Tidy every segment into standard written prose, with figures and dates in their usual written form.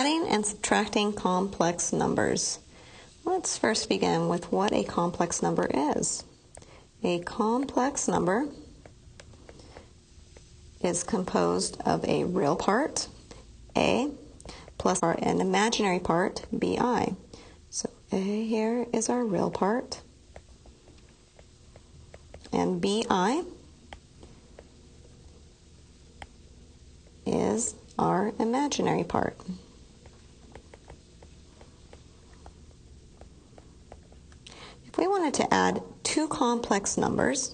Adding and subtracting complex numbers. Let's first begin with what a complex number is. A complex number is composed of a real part, A, plus an imaginary part, BI. So A here is our real part, and BI is our imaginary part. If we wanted to add two complex numbers,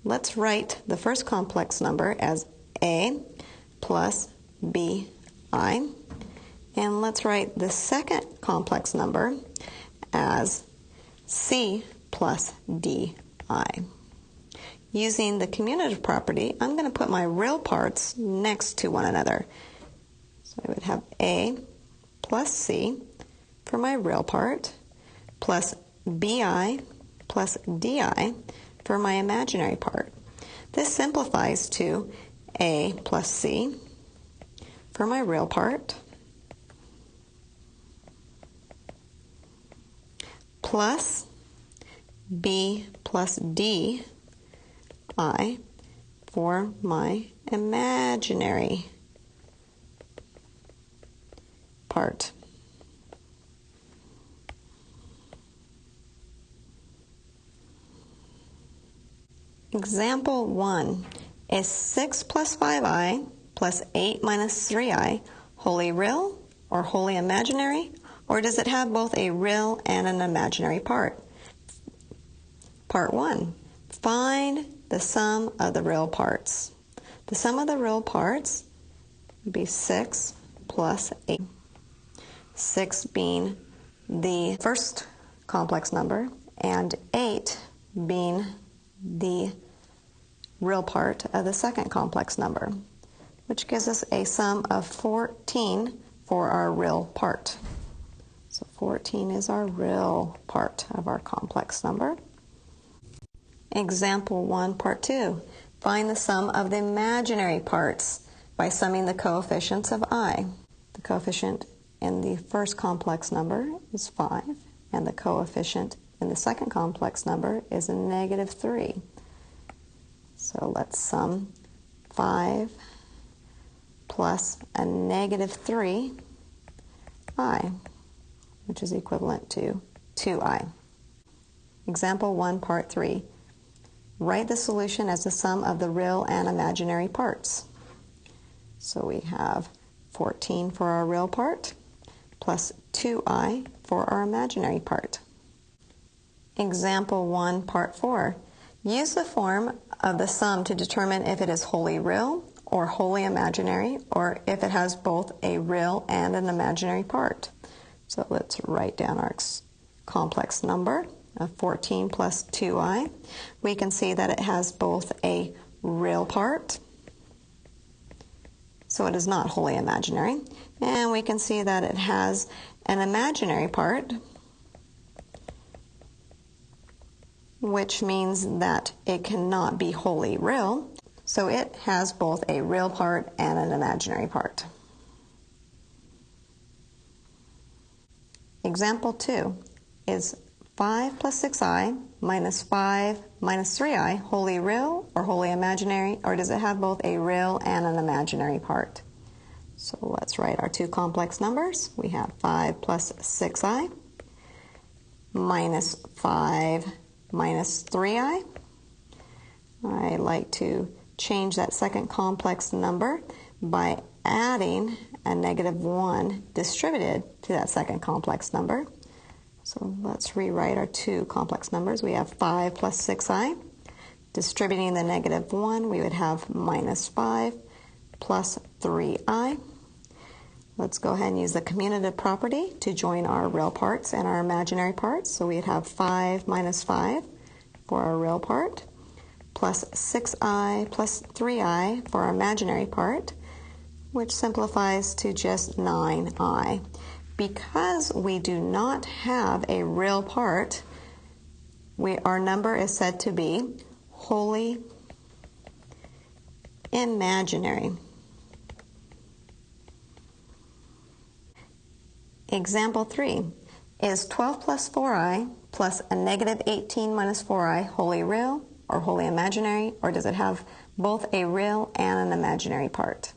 let's write the first complex number as A plus BI, and let's write the second complex number as C plus DI. Using the commutative property, I'm going to put my real parts next to one another. So I would have A plus C for my real part, plus BI plus DI for my imaginary part. This simplifies to A plus C for my real part, plus B plus D I for my imaginary part. Example 1. Is 6 plus 5i plus 8 minus 3i wholly real or wholly imaginary, or does it have both a real and an imaginary part? Part 1. Find the sum of the real parts. The sum of the real parts would be 6 plus 8. 6 being the first complex number, and 8 being the real part of the second complex number, which gives us a sum of 14 for our real part. So 14 is our real part of our complex number. Example 1, part 2. Find the sum of the imaginary parts by summing the coefficients of I. The coefficient in the first complex number is 5, and the coefficient in the second complex number is a -3. So let's sum 5 plus a -3i, which is equivalent to 2i. Example 1, part 3. Write the solution as the sum of the real and imaginary parts. So we have 14 for our real part, plus 2i for our imaginary part. Example 1, part 4. Use the form of the sum to determine if it is wholly real or wholly imaginary, or if it has both a real and an imaginary part. So let's write down our complex number of 14 plus 2i. We can see that it has both a real part, so it is not wholly imaginary, and we can see that it has an imaginary part, which means that it cannot be wholly real, so it has both a real part and an imaginary part. Example 2 is 5 plus 6i minus 5 minus 3i wholly real or wholly imaginary, or does it have both a real and an imaginary part? So let's write our two complex numbers. We have 5 plus 6i minus 5 minus 3i. I like to change that second complex number by adding a -1 distributed to that second complex number. So let's rewrite our two complex numbers. We have 5 plus 6i. Distributing the -1, we would have minus 5 plus 3i. Let's go ahead and use the commutative property to join our real parts and our imaginary parts. So we'd have 5 minus 5 for our real part, plus 6i plus 3i for our imaginary part, which simplifies to just 9i. Because we do not have a real part, our number is said to be wholly imaginary. Example 3. Is 12 plus 4i plus a negative 18 minus 4i wholly real or wholly imaginary, or does it have both a real and an imaginary part?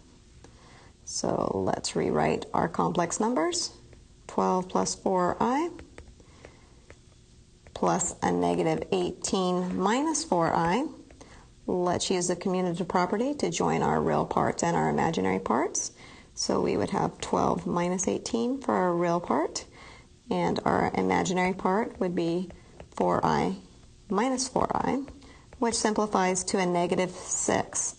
So let's rewrite our complex numbers. 12 plus 4i plus a negative 18 minus 4i. Let's use the commutative property to join our real parts and our imaginary parts. So we would have 12 minus 18 for our real part, and our imaginary part would be 4i minus 4i, which simplifies to a negative 6.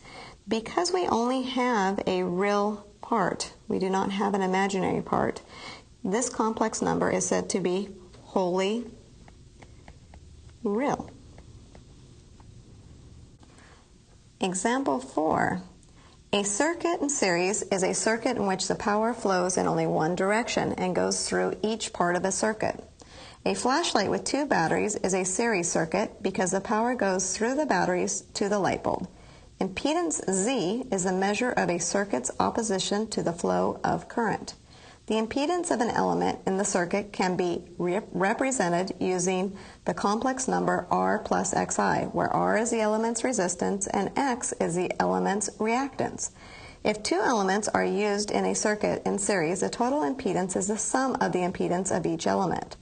Because we only have a real part, we do not have an imaginary part, this complex number is said to be wholly real. Example 4. A circuit in series is a circuit in which the power flows in only one direction and goes through each part of a circuit. A flashlight with 2 batteries is a series circuit because the power goes through the batteries to the light bulb. Impedance Z is the measure of a circuit's opposition to the flow of current. The impedance of an element in the circuit can be represented using the complex number R plus Xi, where R is the element's resistance and X is the element's reactance. If 2 elements are used in a circuit in series, the total impedance is the sum of the impedance of each element.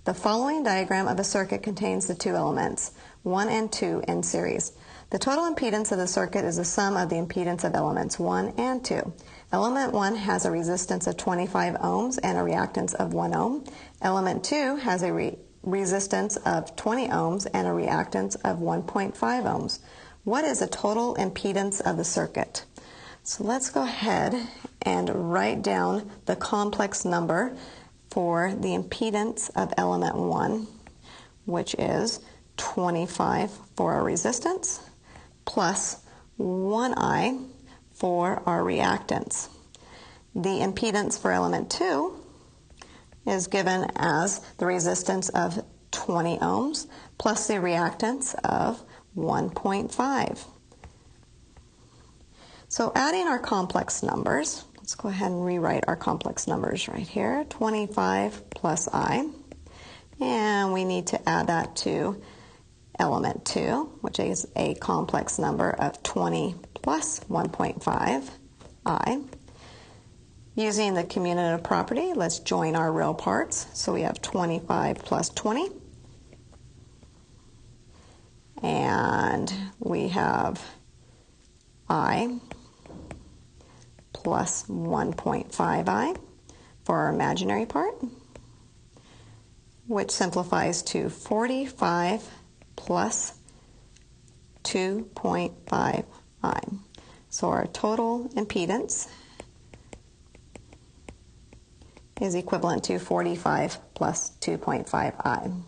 The following diagram of a circuit contains the 2 elements, 1 and 2, in series. The total impedance of the circuit is the sum of the impedance of elements 1 and 2. Element 1 has a resistance of 25 ohms and a reactance of 1 ohm. Element 2 has a resistance of 20 ohms and a reactance of 1.5 ohms. What is the total impedance of the circuit? So let's go ahead and write down the complex number for the impedance of element 1, which is 25 for our resistance plus 1i for our reactance. The impedance for element 2 is given as the resistance of 20 ohms plus the reactance of 1.5. So adding our complex numbers, let's go ahead and rewrite our complex numbers right here. 25 plus I, and we need to add that to element 2, which is a complex number of 20 plus 1.5 I. Using the commutative property, let's join our real parts. So we have 25 plus 20, and we have I plus 1.5i for our imaginary part, which simplifies to 45 plus 2.5i. So our total impedance is equivalent to 45 plus 2.5i.